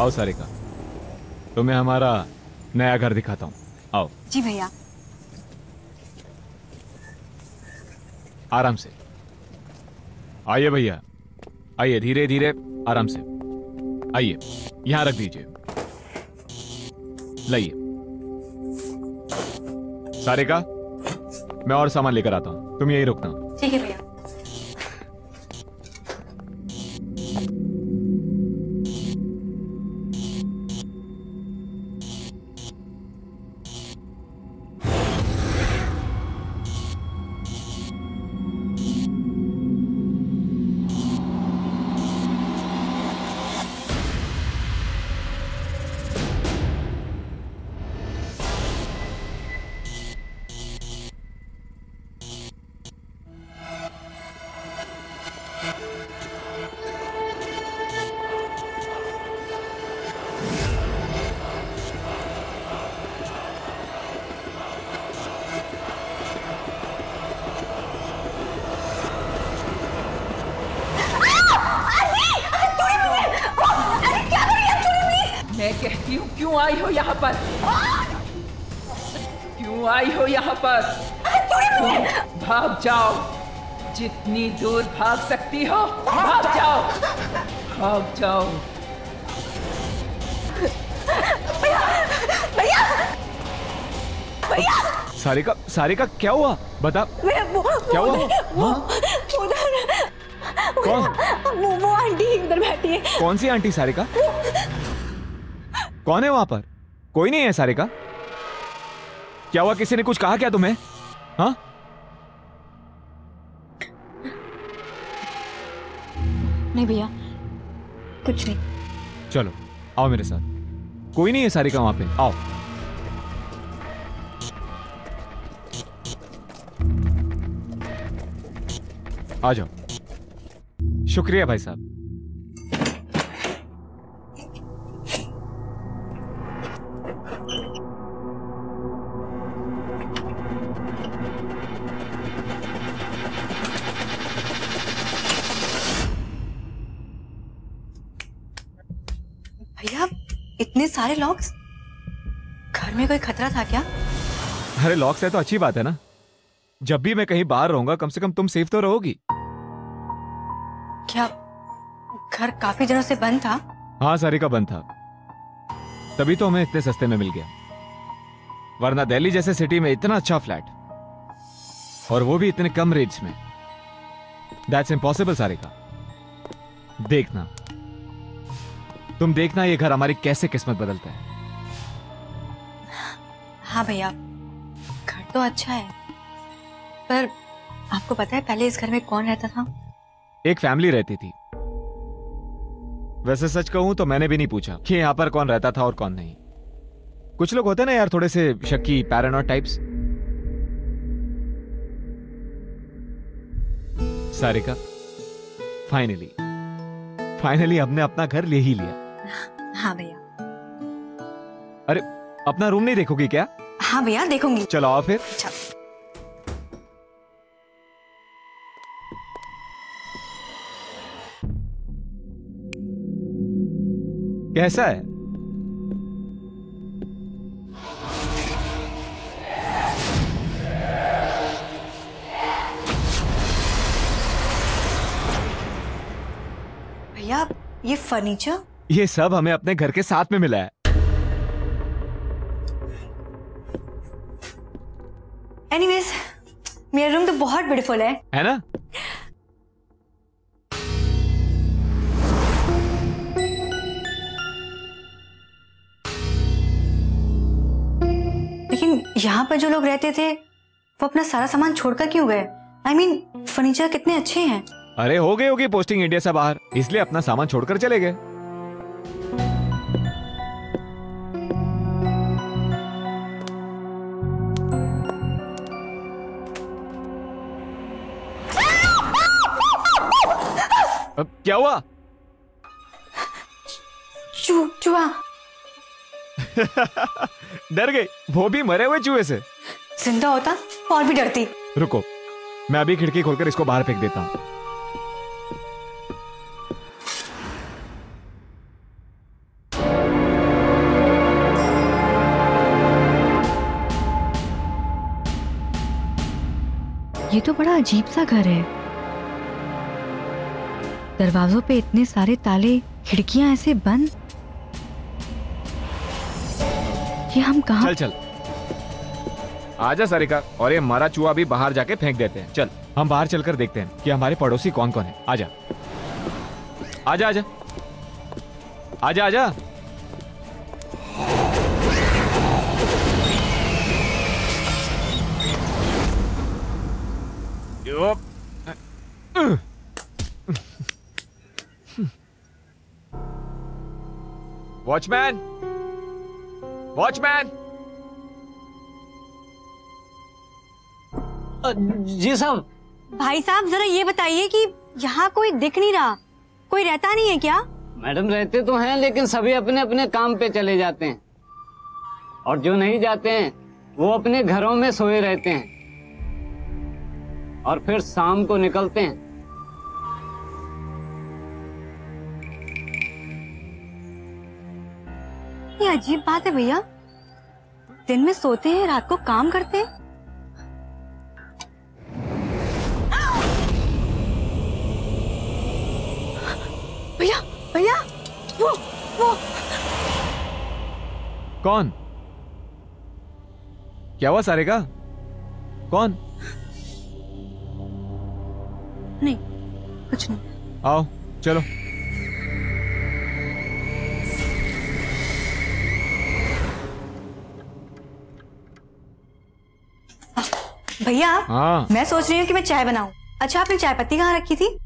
आओ सारिका, तुम्हें हमारा नया घर दिखाता हूँ। आओ। जी भैया। आराम से आइए भैया, आइए धीरे धीरे, आराम से आइए। यहां रख दीजिए। लाइए सारिका, मैं और सामान लेकर आता हूं, तुम यहीं रुकना। ठीक है भैया। मैं कहती हूँ क्यों आई हो यहाँ पर? क्यों आई हो यहाँ पर? भाग जाओ, जितनी दूर भाग सकती हो भाग जाओ, भाग जाओ। भैया भैया। सारिका, सारिका क्या हुआ बता। क्या हुआ? कौन? वो आंटी उधर बैठी है। कौन सी आंटी सारिका? कौन है वहां पर? कोई नहीं है सारिका। क्या हुआ, किसी ने कुछ कहा क्या तुम्हें? हाँ? नहीं भैया, कुछ नहीं। चलो आओ मेरे साथ, कोई नहीं है सारिका वहां पे, आओ। आ जाओ। शुक्रिया भाई साहब। भैया इतने सारे लॉक्स, घर में कोई खतरा था क्या? अरे लॉक्स है तो अच्छी बात है ना, जब भी मैं कहीं बाहर रहूंगा कम से कम तुम सेफ तो रहोगी। क्या घर काफी दिनों से बंद था? हाँ सारिका, बंद था, तभी तो हमें इतने सस्ते में मिल गया, वरना दिल्ली जैसे सिटी में इतना अच्छा फ्लैट, और वो भी इतने कम रेट्स में, दैट्स इम्पॉसिबल सारिका। देखना, तुम देखना ये घर हमारी कैसे किस्मत बदलता है। हाँ भैया, घर तो अच्छा है, पर आपको पता है पहले इस घर में कौन रहता था? एक फैमिली रहती थी। वैसे सच कहूं तो मैंने भी नहीं पूछा कि यहां पर कौन रहता था और कौन नहीं। कुछ लोग होते ना यार, थोड़े से शक्की, पैरानॉइड टाइप्स। सारिका, फाइनली हमने अपना घर ले ही लिया। हाँ भैया। अरे अपना रूम नहीं देखोगी क्या? हाँ भैया देखूंगी। चलो आओ फिर। अच्छा। कैसा है? भैया ये फर्नीचर? ये सब हमें अपने घर के साथ में मिला है। एनीवेज, मेरा रूम तो बहुत ब्यूटीफुल है ना? लेकिन यहाँ पर जो लोग रहते थे वो अपना सारा सामान छोड़कर क्यों गए? I mean, फर्नीचर कितने अच्छे हैं। अरे हो गई होगी पोस्टिंग इंडिया से बाहर, इसलिए अपना सामान छोड़कर चले गए। अब क्या हुआ? चूहा। डर गई? वो भी मरे हुए चूहे से? जिंदा होता और भी डरती। रुको, मैं अभी खिड़की खोलकर इसको बाहर फेंक देता हूं। ये तो बड़ा अजीब सा घर है। दरवाजों पे इतने सारे ताले, खिड़कियां ऐसे बंद। ये हम कहाँ? चल चल आजा सारिका, और ये मरा चूहा भी बाहर जाके फेंक देते हैं। चल हम बाहर चलकर देखते हैं कि हमारे पड़ोसी कौन कौन है। आजा आजा आजा आजा आजा। Watchman, watchman. जी साहब। भाई साहब जरा ये बताइए कि यहाँ कोई दिख नहीं रहा, कोई रहता नहीं है क्या? मैडम रहते तो हैं, लेकिन सभी अपने अपने काम पे चले जाते हैं, और जो नहीं जाते हैं वो अपने घरों में सोए रहते हैं और फिर शाम को निकलते हैं। ये अजीब बात है भैया, दिन में सोते हैं, रात को काम करते हैं। भैया भैया, वो कौन? क्या हुआ सारिका? कौन? नहीं, कुछ नहीं। आओ चलो। भैया हाँ मैं सोच रही हूँ कि मैं चाय बनाऊं। अच्छा आपने चाय पत्ती कहाँ रखी थी?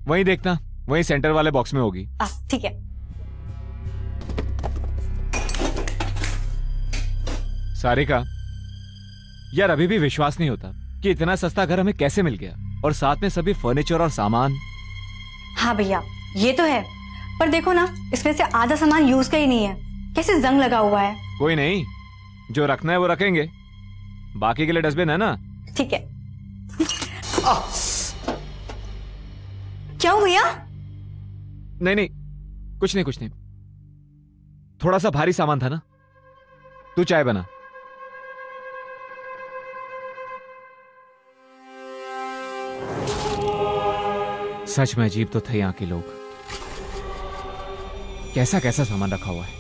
वही देखना, वही सेंटर वाले बॉक्स में होगी। ठीक है। सारिका यार, अभी भी विश्वास नहीं होता कि इतना सस्ता घर हमें कैसे मिल गया, और साथ में सभी फर्नीचर और सामान। हाँ भैया ये तो है, पर देखो ना, इसमें से आधा सामान यूज का ही नहीं है, कैसे जंग लगा हुआ है। कोई नहीं, जो रखना है वो रखेंगे, बाकी के लिए डस्टबिन है ना। ठीक है। क्या हो भैया? नहीं नहीं, कुछ नहीं कुछ नहीं, थोड़ा सा भारी सामान था ना। तू चाय बना। सच में अजीब तो थे यहाँ के लोग, कैसा कैसा सामान रखा हुआ है।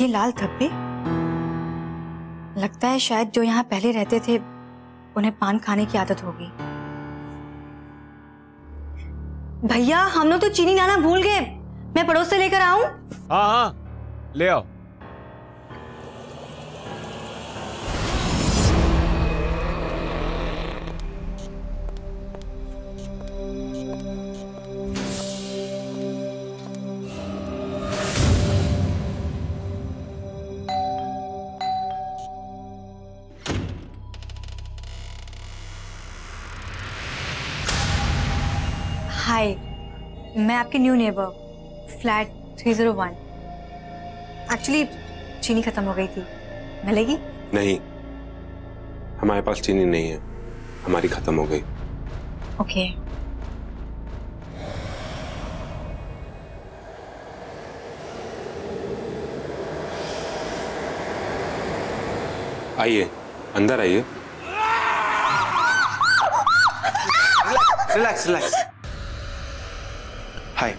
ये लाल धब्बे, लगता है शायद जो यहाँ पहले रहते थे उन्हें पान खाने की आदत होगी। भैया हम लोग तो चीनी लाना भूल गए, मैं पड़ोस से लेकर आऊं? हाँ हाँ ले आओ। हाय, मैं आपकी न्यू नेबर, फ्लैट 301। एक्चुअली चीनी खत्म हो गई थी, मिलेगी? नहीं, हमारे पास चीनी नहीं है, हमारी खत्म हो गई। ओके। आइए, अंदर आइए। Relax relax. हाय,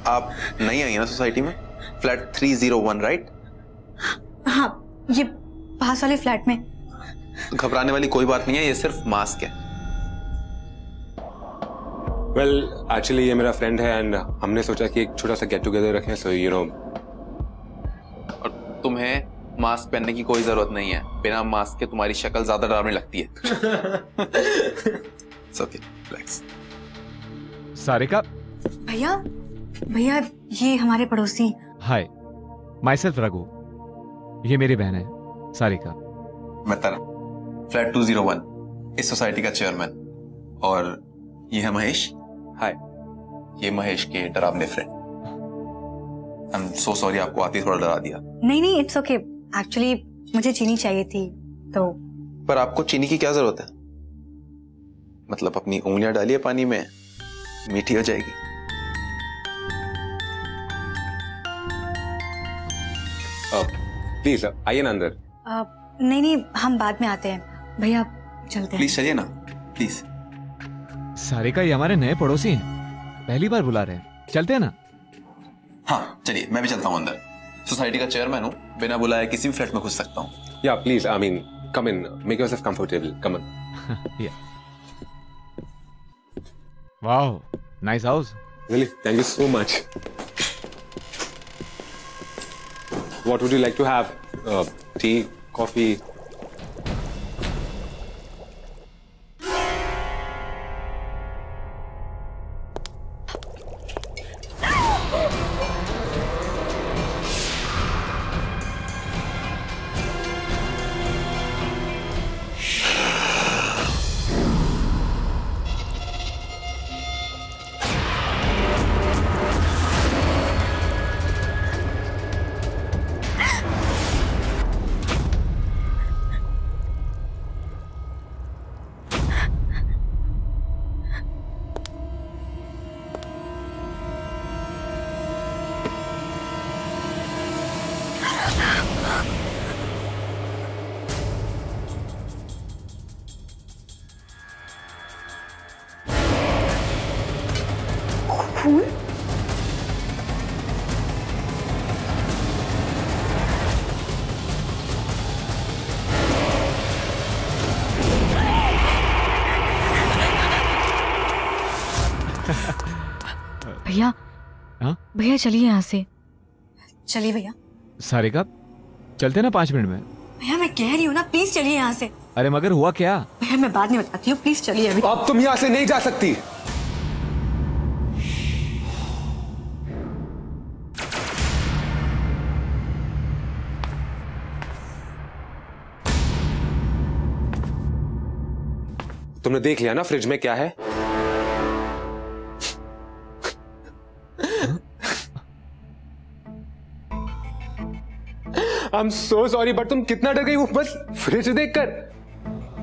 आप नई आई हैं ना सोसाइटी में? Flat 301 right? हाँ, ये पास वाले फ्लैट में। घबराने वाली कोई बात नहीं है, ये सिर्फ मास्क है। वेल एक्चुअली ये मेरा फ्रेंड है एंड हमने सोचा कि एक छोटा सा गेट टुगेदर रखें, सो यू नो। और तुम्हें मास्क पहनने की कोई जरूरत नहीं है, बिना मास्क के तुम्हारी शक्ल ज्यादा डरावनी लगती है। Okay, relax. सारिका। भैया भैया ये हमारे पड़ोसी। हाय, माई सेल्फ रघु, ये मेरी बहन है सारिका। मैं तरन, फ्लैट 201, इस सोसाइटी का चेयरमैन। और ये है महेश। हाय, ये महेश के डरावने friend. I am so sorry, आपको आते ही थोड़ा डरा दिया। नहीं नहीं, इट्स ओके। एक्चुअली मुझे चीनी चाहिए थी तो। पर आपको चीनी की क्या जरूरत है? मतलब अपनी उंगलियां डालिए पानी में मीठी हो जाएगी। प्लीज आइए ना अंदर। नहीं नहीं, हम बाद में आते हैं भैया, चलते हैं। प्लीज चलिए ना, प्लीज। सारिका ये हमारे नए पड़ोसी हैं, पहली बार बुला रहे हैं, चलते हैं ना। हाँ चलिए, मैं भी चलता हूँ अंदर। सोसाइटी का चेयरमैन हूँ, बिना बुलाए किसी भी फ्लैट में घुस सकता हूँ। या please, I mean come in, make yourself comfortable, come on. Wow, nice house. Really? Thank you so much. What would you like to have? Tea, coffee? भैया, हाँ? भैया चलिए यहाँ से। चलिए भैया। सारिका चलते ना 5 मिनट में। भैया मैं कह रही हूँ ना, प्लीज चलिए यहाँ से। अरे मगर हुआ क्या? भैया मैं बाद में बताती हूँ, प्लीज चलिए अभी। अब तुम यहाँ से नहीं जा सकती। तुमने देख लिया ना फ्रिज में क्या है? I'm so sorry, बट तुम कितना डर गई हो बस फ्रिज देखकर।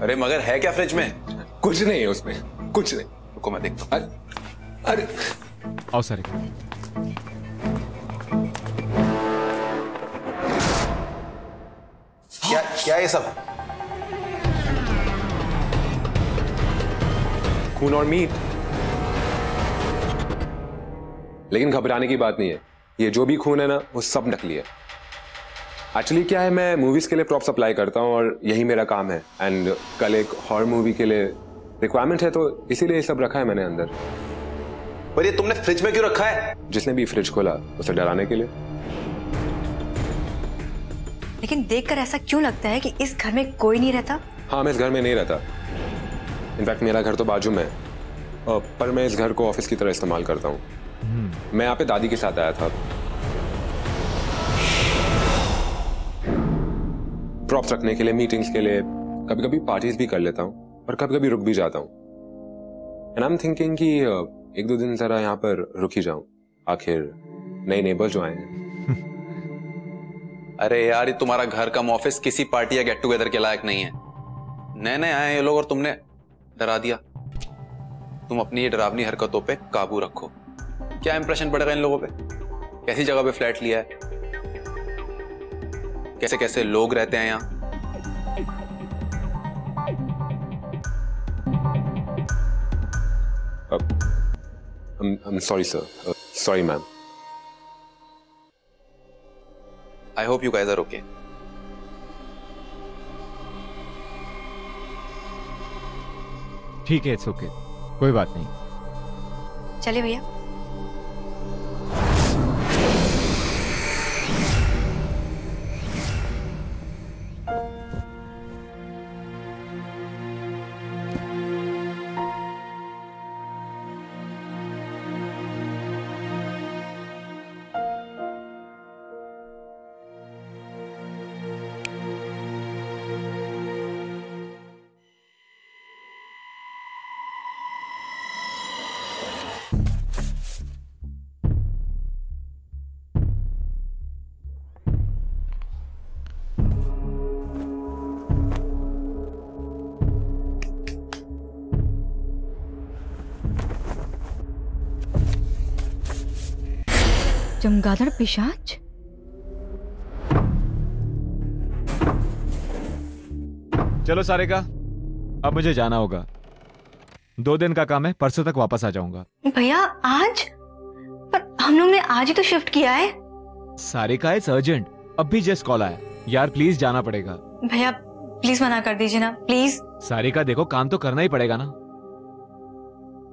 अरे मगर है क्या फ्रिज में? कुछ नहीं है उसमें, कुछ नहीं। रुको मैं देखता हूँ। अरे आओ सारिका। क्या क्या ये सब? खून और मीट। लेकिन घबराने की बात नहीं है, ये जो भी खून है ना वो सब नकली है। एक्चुअली क्या है, मैं मूवीज के लिए प्रॉप सप्लाई करता हूँ और यही मेरा काम है। एंड कल एक हॉरर मूवी के लिए रिक्वायरमेंट है, तो इसीलिए ये सब रखा है मैंने अंदर। पर ये तुमने फ्रिज में क्यों रखा है? जिसने भी फ्रिज खोला उसे डराने के लिए। लेकिन देखकर ऐसा क्यों लगता है कि इस घर में कोई नहीं रहता? हाँ, मैं इस घर में नहीं रहता। इनफैक्ट मेरा घर तो बाजू में है, पर मैं इस घर को ऑफिस की तरह इस्तेमाल करता हूँ। मैं यहाँ पे दादी के साथ आया था। प्रॉप्स रखने के लिए, मीटिंग्स के लिए, कभी कभी पार्टीज भी कर लेता हूँ और कभी कभी रुक भी जाता हूँ। एंड आई एम थिंकिंग कि 1-2 दिन जरा यहाँ पर रुक ही जाऊं, आखिर नए नेबर जो आए हैं। अरे यार, ये तुम्हारा घर कम ऑफिस किसी पार्टी या गेट टुगेदर के लायक नहीं है। नए नए आए ये लोग और तुमने डरा दिया। तुम अपनी ये डरावनी हरकतों पे काबू रखो। क्या इंप्रेशन पड़ेगा इन लोगों पे? कैसी जगह पे फ्लैट लिया है, कैसे कैसे लोग रहते हैं यहाँ। I'm sorry sir, sorry ma'am. I hope you guys are okay. ठीक है, इट्स ओके, कोई बात नहीं। चलिए भैया। चमगादड़ पिशाच? चलो सारिका, अब मुझे जाना होगा। 2 दिन का काम है, परसों तक वापस आ जाऊंगा। भैया आज? पर हम लोग ने आज ही तो शिफ्ट किया है। सारिका इट्स अर्जेंट, अब भी जस्ट कॉल आया। यार प्लीज जाना पड़ेगा। भैया प्लीज मना कर दीजिए ना, प्लीज। सारिका देखो, काम तो करना ही पड़ेगा ना,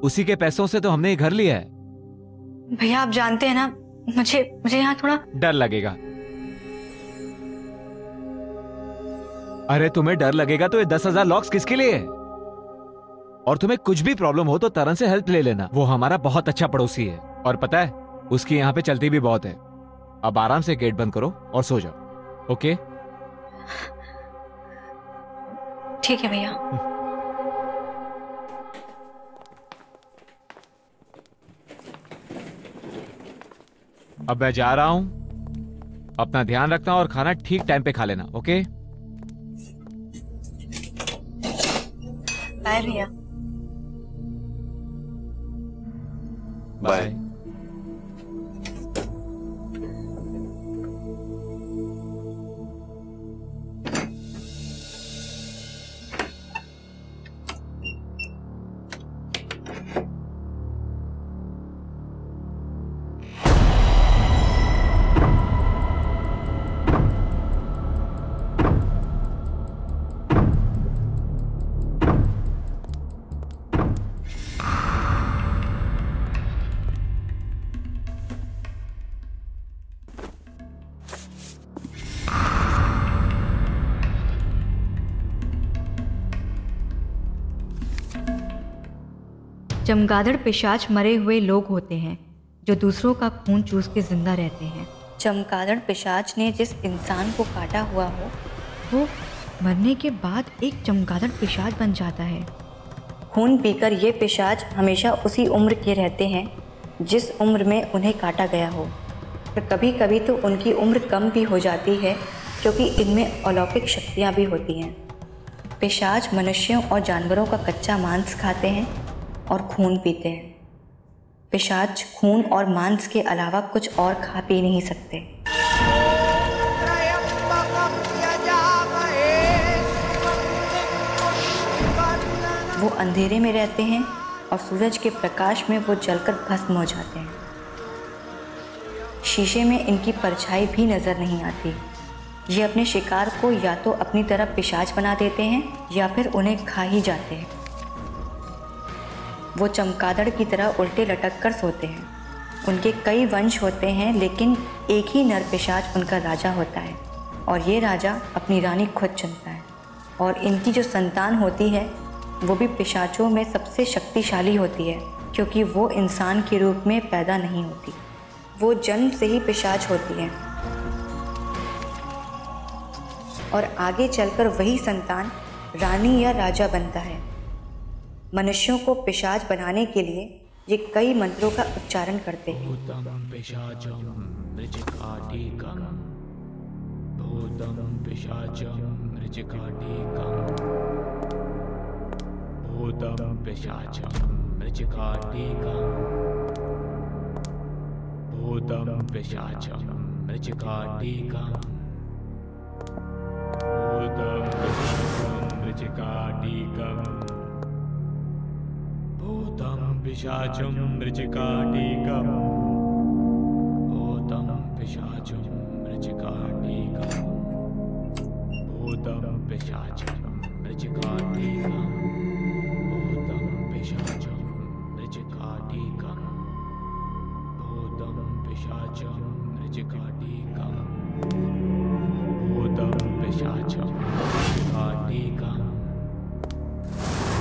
उसी के पैसों से तो हमने ये घर लिया है। भैया आप जानते हैं ना, मुझे यहाँ थोड़ा डर लगेगा। अरे तुम्हें डर लगेगा तो ये 10,000 लॉक्स किसके लिए है? और तुम्हें कुछ भी प्रॉब्लम हो तो तरन से हेल्प ले लेना, वो हमारा बहुत अच्छा पड़ोसी है। और पता है उसकी यहाँ पे चलती भी बहुत है। अब आराम से गेट बंद करो और सो जाओ, ओके? ठीक है भैया। अब मैं जा रहा हूं, अपना ध्यान रखना और खाना ठीक टाइम पे खा लेना, ओके? बाय भैया। बाय। चमगादड़ पिशाच मरे हुए लोग होते हैं जो दूसरों का खून चूस के जिंदा रहते हैं। चमगादड़ पिशाच ने जिस इंसान को काटा हुआ हो वो मरने के बाद एक चमगादड़ पिशाच बन जाता है। खून पीकर ये पिशाच हमेशा उसी उम्र के रहते हैं जिस उम्र में उन्हें काटा गया हो। पर कभी कभी तो उनकी उम्र कम भी हो जाती है क्योंकि इनमें अलौकिक शक्तियाँ भी होती हैं। पिशाच मनुष्यों और जानवरों का कच्चा मांस खाते हैं और खून पीते हैं। पिशाच खून और मांस के अलावा कुछ और खा पी नहीं सकते। वो अंधेरे में रहते हैं और सूरज के प्रकाश में वो जलकर भस्म हो जाते हैं। शीशे में इनकी परछाई भी नजर नहीं आती। ये अपने शिकार को या तो अपनी तरफ पिशाच बना देते हैं या फिर उन्हें खा ही जाते हैं। वो चमगादड़ की तरह उल्टे लटक कर सोते हैं। उनके कई वंश होते हैं लेकिन एक ही नर पिशाच उनका राजा होता है और ये राजा अपनी रानी खुद चुनता है। और इनकी जो संतान होती है वो भी पिशाचों में सबसे शक्तिशाली होती है क्योंकि वो इंसान के रूप में पैदा नहीं होती, वो जन्म से ही पिशाच होती है। और आगे चलकर वही संतान रानी या राजा बनता है। मनुष्यों को पिशाच बनाने के लिए ये कई मंत्रों का उच्चारण करते हैं। भूतम पिशाचम मृचिकाटिकम, भूतम पिशाचम मृचिकाटिकम, भूतम पिशाचम मृचिकाटिकम, भूतम पिशाचम मृचिकाटिकम, भूतम पिशाचम मृचिकाटिकम, भूतम पिशाचम मृचिकाटिकम, भूतम पिशाचम मृचिकाटिकम, भूतम पिशाचम मृचिकाटिकम, भूतम पिशाचम मृचिकाटिकम, भूतम पिशाचम मृचिकाटिकम, भूतम पिशाचम मृचिकाटिकम,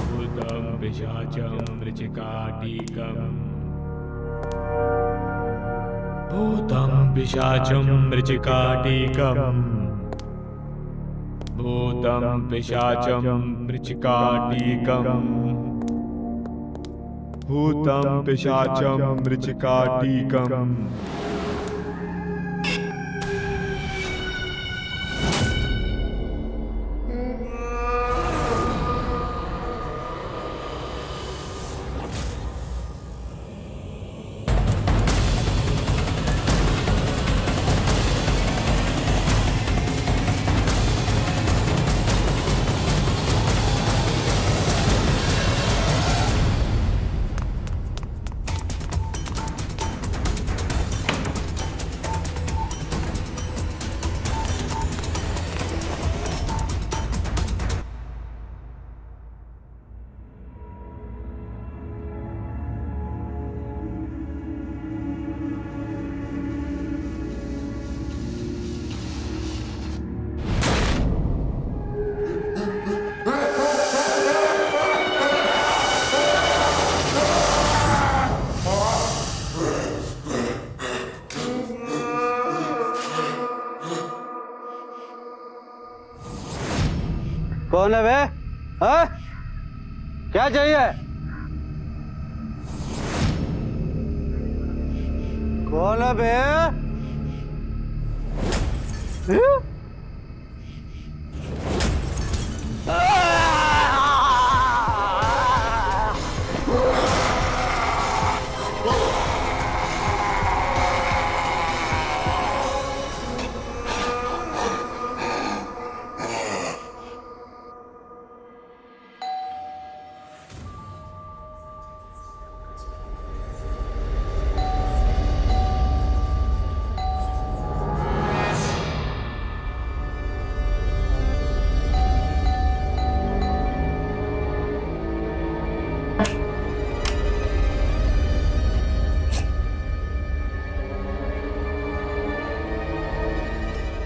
भूतम पिशाचम मृचिकाटिकम, भूतम पिशाचम मृचिकाटिकम, भूतम पिशाचम मृचिकाटिकम, भूतम पिशाचम मृचिकाटिकम। कौन है बे? हाँ? क्या चाहिए? कौन है बे?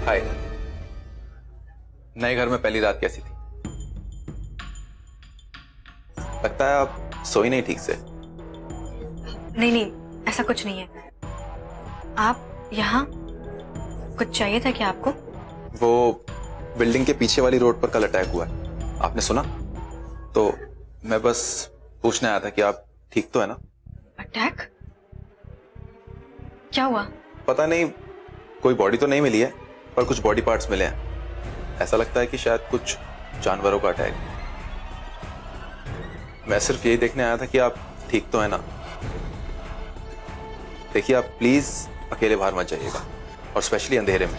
हाय। नए घर में पहली रात कैसी थी? लगता है आप सोई नहीं ठीक से। नहीं नहीं, ऐसा कुछ नहीं है। आप यहाँ कुछ चाहिए था क्या आपको? वो बिल्डिंग के पीछे वाली रोड पर कल अटैक हुआ है, आपने सुना? तो मैं बस पूछने आया था कि आप ठीक तो है ना? अटैक? क्या हुआ? पता नहीं, कोई बॉडी तो नहीं मिली है पर कुछ बॉडी पार्ट्स मिले हैं। ऐसा लगता है कि शायद कुछ जानवरों का अटैक। मैं सिर्फ यही देखने आया था कि आप ठीक तो है ना। देखिए, आप प्लीज अकेले बाहर मत जाइएगा, और स्पेशली अंधेरे में।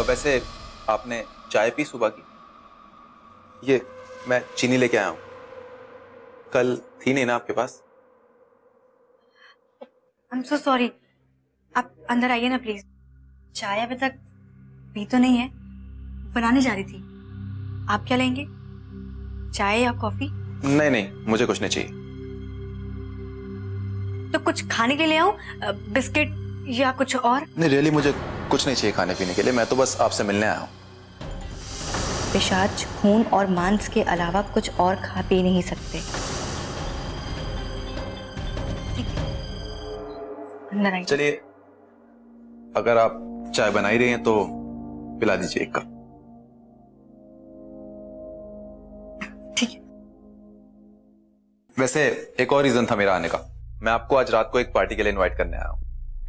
वैसे आपने चाय पी सुबह की? ये मैं चीनी लेके आया हूं, कल थी नहीं ना आपके पास? I'm so sorry। आप अंदर आइए ना प्लीज। चाय अभी तक पी तो नहीं है, बनाने जा रही थी। आप क्या लेंगे, चाय या कॉफी? नहीं नहीं, मुझे कुछ नहीं चाहिए। तो कुछ खाने के लिए आऊं, बिस्किट या कुछ और? नहीं रियली, मुझे कुछ नहीं चाहिए खाने पीने के लिए। मैं तो बस आपसे मिलने आया हूं। पिशाच खून और मांस के अलावा कुछ और खा पी नहीं सकते। अंदर आइए। चलिए, अगर आप चाय बना ही रही हैं तो पिला दीजिए एक कप। ठीक है। वैसे एक और रीजन था मेरा आने का। मैं आपको आज रात को एक पार्टी के लिए इनवाइट करने आया हूं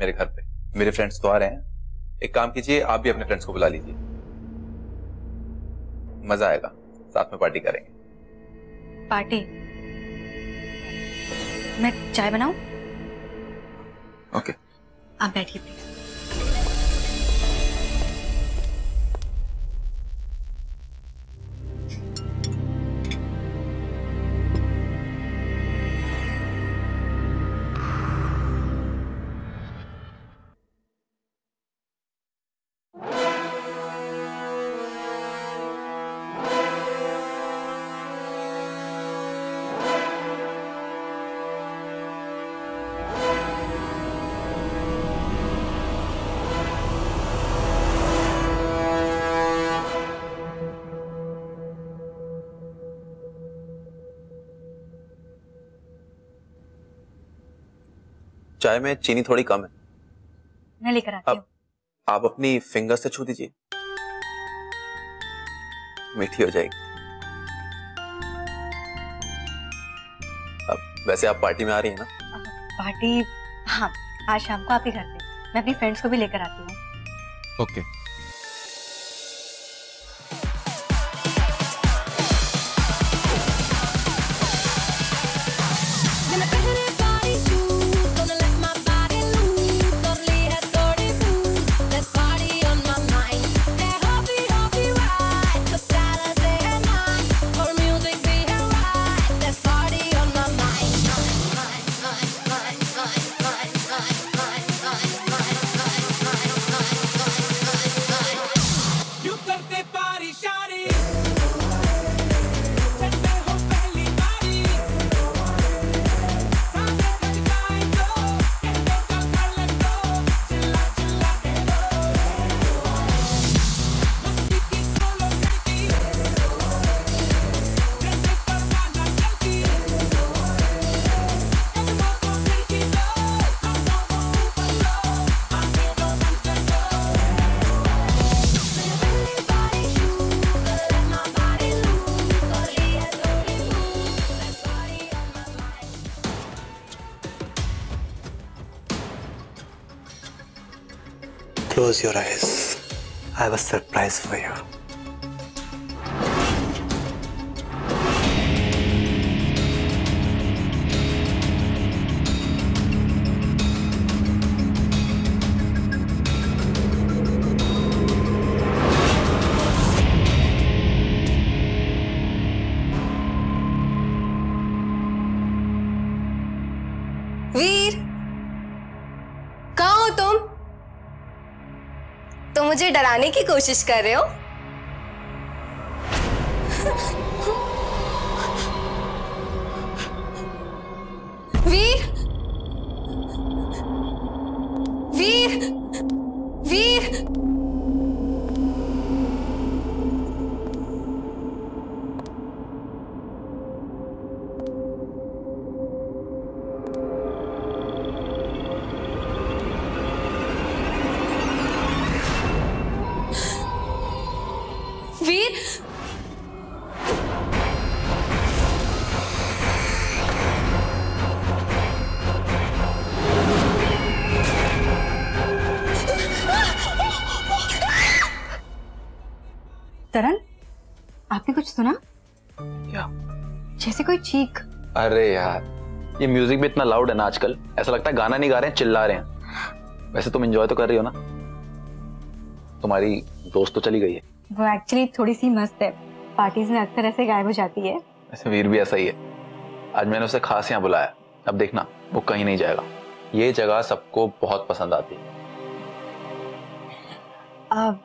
मेरे घर पे। मेरे फ्रेंड्स तो आ रहे हैं। एक काम कीजिए, आप भी अपने फ्रेंड्स को बुला लीजिए, मजा आएगा, साथ में पार्टी करेंगे। पार्टी? मैं चाय बनाऊं? ओके। आप बैठिए प्लीज। चाय में चीनी थोड़ी कम है, मैं लेकर आती हूँ। आप अपनी फिंगर से छू दीजिए, मीठी हो जाएगी। अब वैसे आप पार्टी में आ रही हैं ना? पार्टी? हाँ, आज शाम को आप ही घर पे। मैं अपनी फ्रेंड्स को भी लेकर आती हूँ। Okay. Close your eyes. I have a surprise for you. वीर, कहाँ हो तुम? तुम मुझे डराने की कोशिश कर रहे हो? वीर, वीर, वीर। वीर, तरन, आपने कुछ सुना? क्या? जैसे कोई चीख। अरे यार, ये म्यूजिक भी इतना लाउड है ना आजकल, ऐसा लगता है गाना नहीं गा रहे हैं, चिल्ला रहे हैं। वैसे तुम एंजॉय तो कर रही हो ना? तुम्हारी दोस्त तो चली गई है। वो एक्चुअली थोड़ी सी मस्त है, पार्टीज में अक्सर ऐसे गायब हो जाती है। वैसे वीर भी ऐसा ही है। आज मैंने उसे खास यहाँ बुलाया, अब देखना वो कहीं नहीं जाएगा। ये जगह सबको बहुत पसंद आती है। अब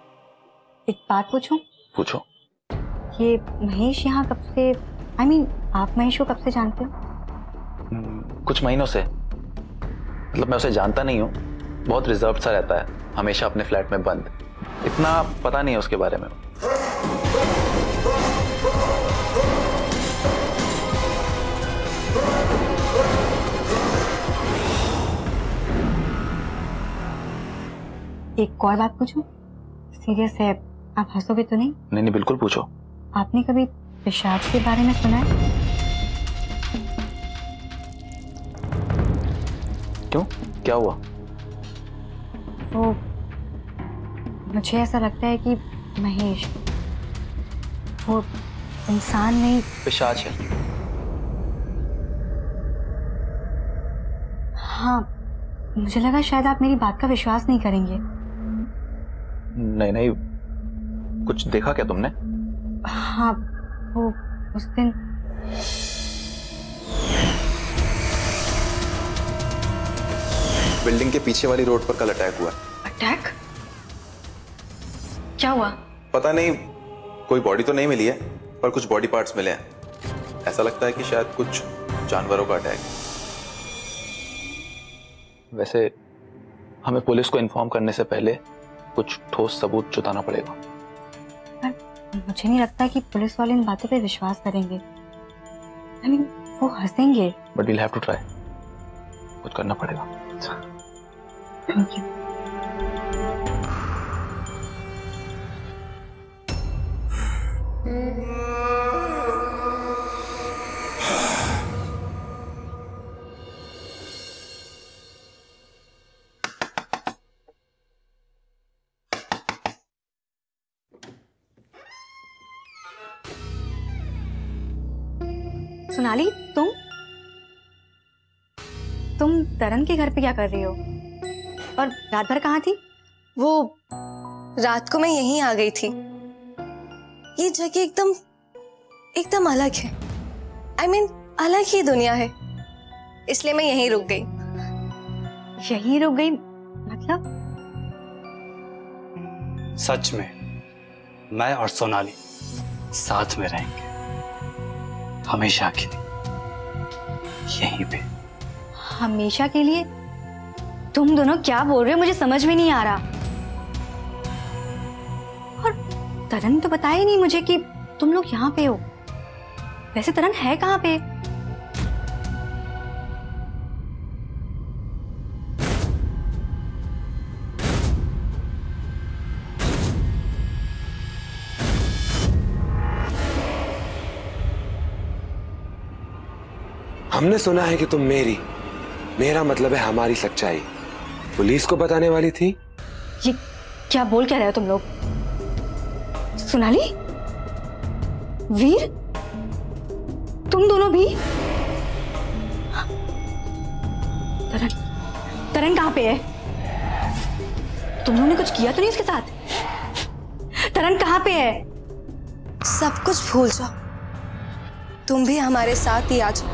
एक बात पूछूं? पूछो। ये महेश यहाँ कब से, I mean, आप महेश को कब से जानते हो? कुछ महीनों से। मतलब मैं उसे जानता नहीं हूँ, बहुत रिजर्व सा रहता है, हमेशा अपने फ्लैट में बंद, इतना पता नहीं है उसके बारे में। एक और बात पूछूं? सीरियस है, आप हंसोगे तो नहीं? नहीं नहीं, बिल्कुल पूछो। आपने कभी पिशाच के बारे में सुना है? क्यों, क्या हुआ? वो मुझे ऐसा लगता है कि महेश वो इंसान नहीं, पिशाच है। हाँ, मुझे लगा शायद आप मेरी बात का विश्वास नहीं करेंगे। नहीं नहीं, कुछ देखा क्या तुमने? हाँ, वो उस दिन बिल्डिंग के पीछे वाली रोड पर कल अटैक हुआ। अटैक? क्या हुआ? पता नहीं, कोई बॉडी तो नहीं मिली है, पर कुछ बॉडी पार्ट्स मिले हैं। ऐसा लगता है कि शायद कुछ जानवरों का अटैक। वैसे हमें पुलिस को इन्फॉर्म करने से पहले कुछ ठोस सबूत जुटाना पड़ेगा। पर मुझे नहीं लगता कि पुलिस वाले इन बातों पे विश्वास करेंगे। I mean, वो हंसेंगे। But we'll have to try, कुछ करना पड़ेगा। Thank you. सोनाली, तुम तरन के घर पे क्या कर रही हो? और रात भर कहाँ थी? वो रात को मैं यहीं आ गई थी। ये जगह एकदम अलग है। I mean, अलग ही दुनिया है, इसलिए मैं यहीं रुक गई। यहीं रुक गई मतलब? सच में मैं और सोनाली साथ में रहेंगे हमेशा के लिए, यहीं पे। हमेशा के लिए? तुम दोनों क्या बोल रहे हो, मुझे समझ में नहीं आ रहा। और तरन तो बताया ही नहीं मुझे कि तुम लोग यहाँ पे हो। वैसे तरन है कहाँ पे? हमने सुना है कि तुम मेरा मतलब है हमारी सच्चाई पुलिस को बताने वाली थी। ये क्या बोल क्या रहे हो तुम लोग? सोनाली, वीर, तुम दोनों भी? तरन कहाँ पे है? तुम लोगों ने कुछ किया तो नहीं उसके साथ? तरन कहाँ पे है? सब कुछ भूल जाओ, तुम भी हमारे साथ ही आ जाओ।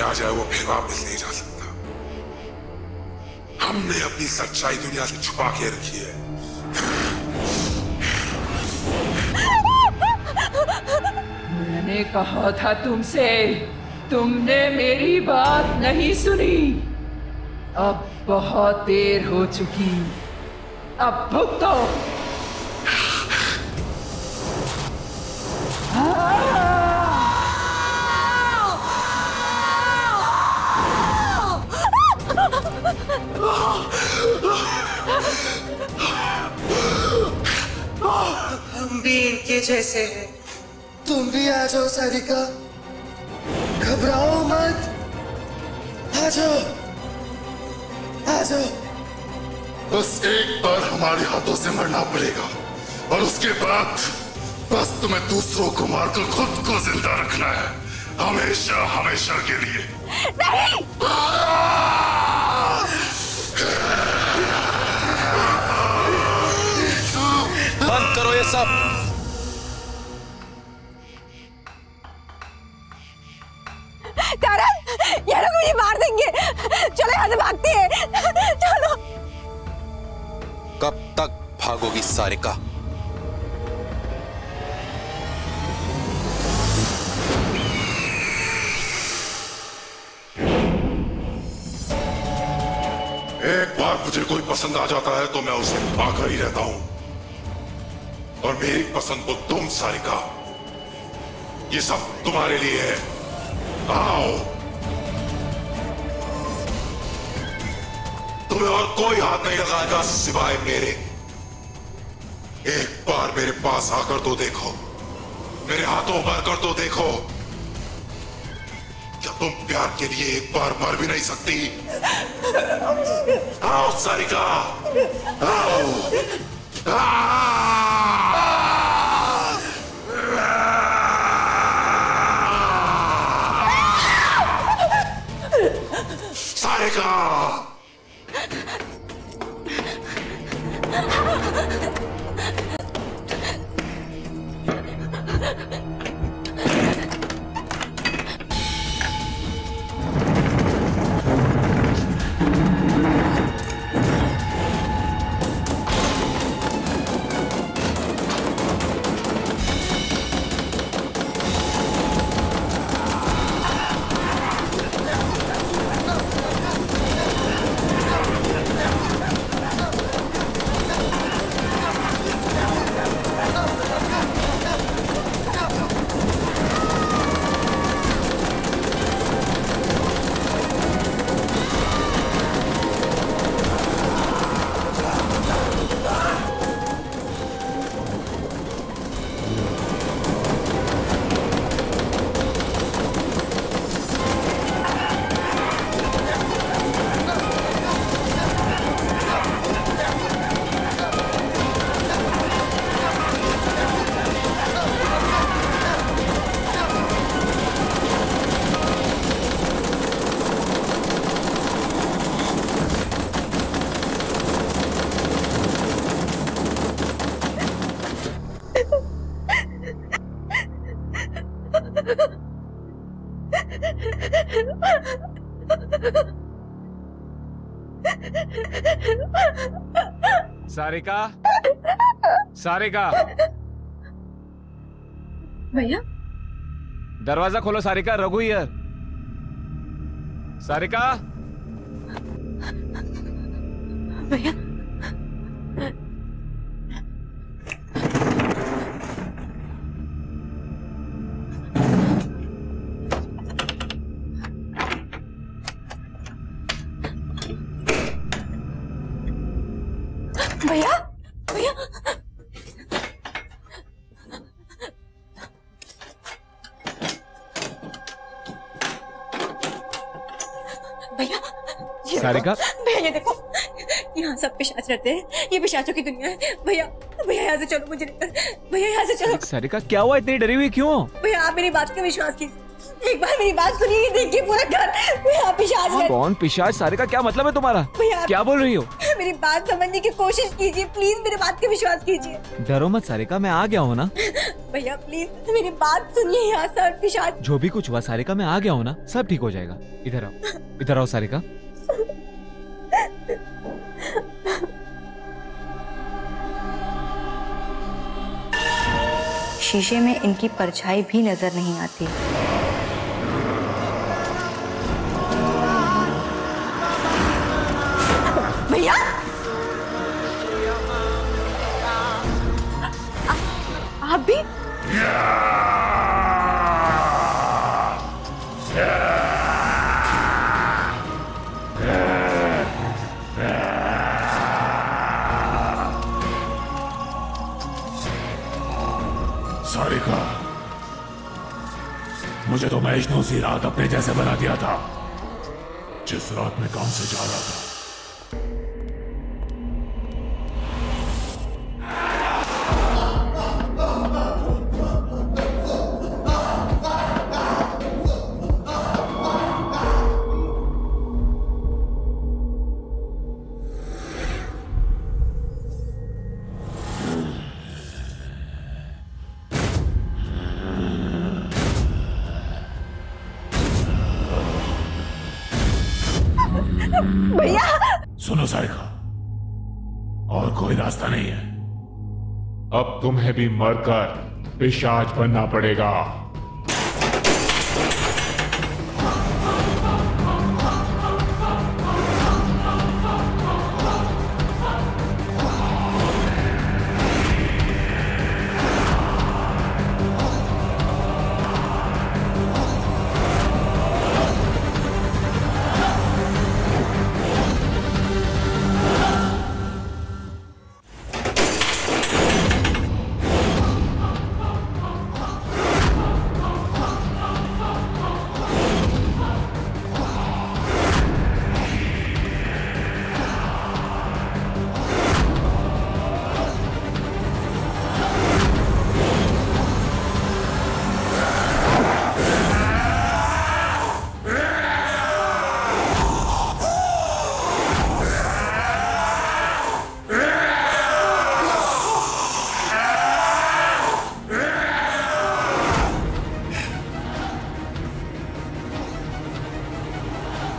आ जाए वो फिर वापस नहीं जा सकता। हमने अपनी सच्चाई दुनिया से छुपा के रखी है। मैंने कहा था तुमसे, तुमने मेरी बात नहीं सुनी। अब बहुत देर हो चुकी, अब भुगतो। हम भी इनके जैसे हैं। तुम भी आ जाओ सारिका, घबराओ मत, आ जाओ, आ जाओ। बस एक बार हमारे हाथों से मरना पड़ेगा और उसके बाद बस तुम्हें दूसरों को मारकर खुद को जिंदा रखना है, हमेशा हमेशा के लिए। नहीं! बंद करो ये सब। तरन, ये लोग मुझे मार देंगे। चलो यहाँ से भागते हैं, चलो। कब तक भागोगी सारिका? एक बार मुझे कोई पसंद आ जाता है तो मैं उसे पाकर ही रहता हूं, और मेरी पसंद को तुम सारिका, ये सब तुम्हारे लिए है। आओ, तुम्हें और कोई हाथ नहीं लगाएगा सिवाय मेरे। एक बार मेरे पास आकर तो देखो, मेरे हाथों भरकर तो देखो। क्या तुम प्यार के लिए एक बार मर भी नहीं सकती? आओ सारिका, आओ। सारिका, सारिका, सारिका, भैया दरवाजा खोलो सारिका, रघु हियर। सारिका, भैया भैया भैया भैया सारिका, भैया ये देखो, यहाँ सब पिशाच रहते हैं, ये पिशाचों की दुनिया है। भैया भैया यहाँ से चलो, मुझे भैया यहाँ से चलो। सारिका क्या हुआ, इतनी डरी हुई क्यों? भैया आप मेरी बात का विश्वास कीजिए, एक बार मेरी बात सुनिए, देखिए पूरा घर भैया पिशाच है। कौन पिशाच? सारिका क्या मतलब है तुम्हारा? भैया क्या बोल रही हो? मेरी बात समझने की कोशिश कीजिए, प्लीज मेरी बात का विश्वास कीजिए। डरो मत सारिका, मैं आ गया हूँ ना। भैया प्लीज मेरी बात सुनिए, यहाँ सब पिशाच। जो भी कुछ हुआ सारिका, मैं आ गया हूँ ना, सब ठीक हो जाएगा। इधर आओ, इधर आओ सारिका। शीशे में इनकी परछाई भी नजर नहीं आती। भैया आप भी? सारिका, मुझे तो महेश ने उसी रात अपने जैसे बना दिया था, जिस रात में काम से जा रहा था। भैया सुनो सारिका, और कोई रास्ता नहीं है, अब तुम्हें भी मरकर पिशाच बनना पड़ेगा।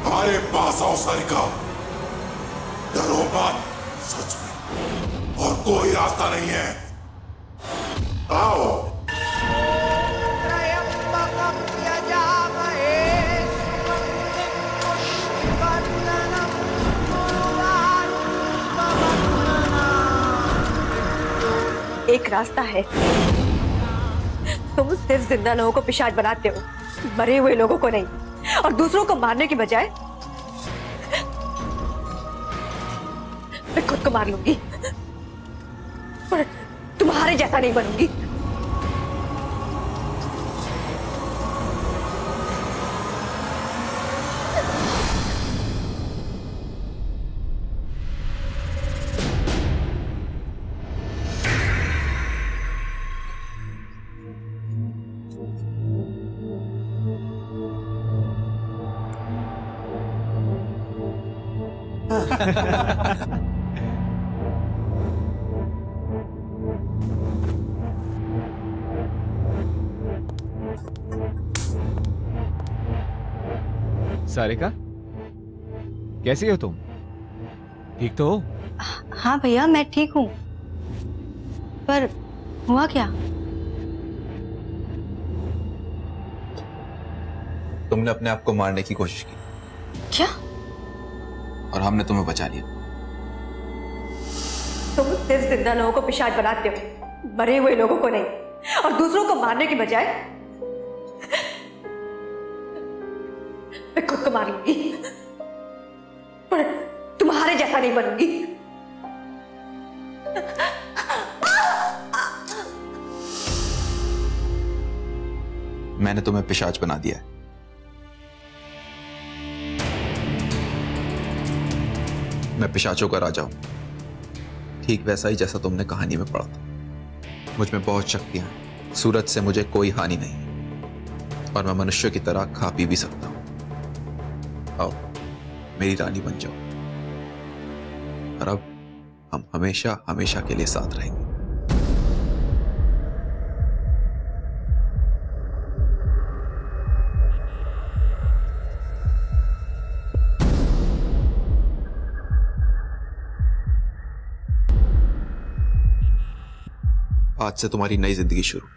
हमारे पास आओ सारिका, डरो मत, सच में और कोई रास्ता नहीं है, आओ। एक रास्ता है, तुम सिर्फ जिंदा लोगों को पिशाच बनाते हो, मरे हुए लोगों को नहीं, और दूसरों को मारने की बजाय मैं खुद को मार लूंगी, पर तुम्हारे जैसा नहीं बनूंगी। सारिका, कैसी हो तुम? ठीक तो हो? हाँ भैया, मैं ठीक हूँ। पर हुआ क्या? तुमने अपने आप को मारने की कोशिश की। क्या? और हमने तुम्हें बचा लिया। तुम सिर्फ जिंदा लोगों को पिशाच बनाते हो, मरे हुए लोगों को नहीं। और दूसरों को मारने की बजाय मैं खुद को मार लूंगी, पर तुम्हारे जैसा नहीं बनूंगी। मैंने तुम्हें पिशाच बना दिया है। मैं पिशाचों का राजा हूं, ठीक वैसा ही जैसा तुमने कहानी में पढ़ा था। मुझ में बहुत शक्तियां हैं, सूरज से मुझे कोई हानि नहीं, और मैं मनुष्य की तरह खा पी भी सकता हूं। आओ, मेरी रानी बन जाओ, और अब हम हमेशा हमेशा के लिए साथ रहेंगे। आज से तुम्हारी नई जिंदगी शुरू।